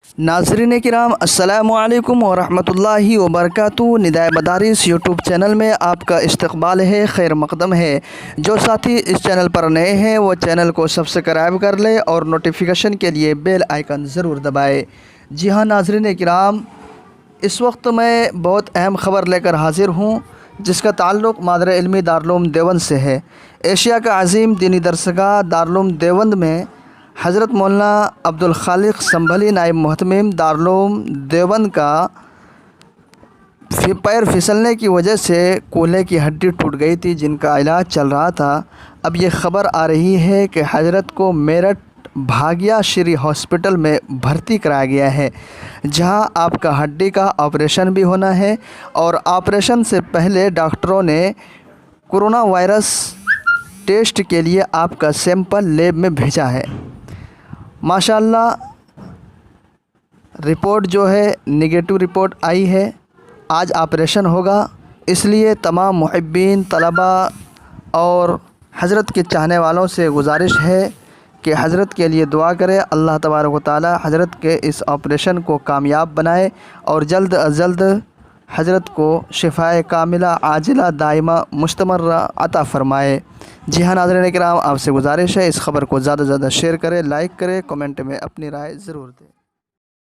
नाज़रीन किराम अस्सलामु अलैकुम व रहमतुल्लाहि व बरकातुहू। निदाए मदारिस यूट्यूब चैनल में आपका इस्तकबाल है, खैर मकदम है। जो साथी इस चैनल पर नए हैं वो चैनल को सब्सक्राइब कर ले और नोटिफिकेशन के लिए बेल आइकन ज़रूर दबाए। जी हाँ नाज़रीन किराम, इस वक्त मैं बहुत अहम ख़बर लेकर हाज़िर हूँ जिसका ताल्लुक़ मादर इल्मी दारुल देवबंद से है। एशिया का अज़ीम दीनी दरसगाह दारुल देवबंद में हज़रत मौलाना अब्दुल खालिक संभली नायब मुहतमिम दारुल देवबंद का पैर फिसलने की वजह से कूल्हे की हड्डी टूट गई थी, जिनका इलाज चल रहा था। अब ये ख़बर आ रही है कि हज़रत को मेरठ भाग्या श्री हॉस्पिटल में भर्ती कराया गया है, जहां आपका हड्डी का ऑपरेशन भी होना है। और ऑपरेशन से पहले डॉक्टरों ने कोरोना वायरस टेस्ट के लिए आपका सैंपल लैब में भेजा है। माशाअल्लाह रिपोर्ट जो है नेगेटिव रिपोर्ट आई है। आज ऑपरेशन होगा, इसलिए तमाम मुहिब्बीन, तलबा और हज़रत के चाहने वालों से गुजारिश है कि हज़रत के लिए दुआ करें। अल्लाह तबारक व तआला हज़रत के इस ऑपरेशन को कामयाब बनाए और जल्द अज जल्द हज़रत को शिफाए कामिला आजिला दाइमा मुस्तमर्रा अता फ़रमाए। जी हाँ नाज़रीन किराम, आपसे गुजारिश है इस ख़बर को ज़्यादा से ज़्यादा शेयर करें, लाइक करें, कमेंट में अपनी राय ज़रूर दें।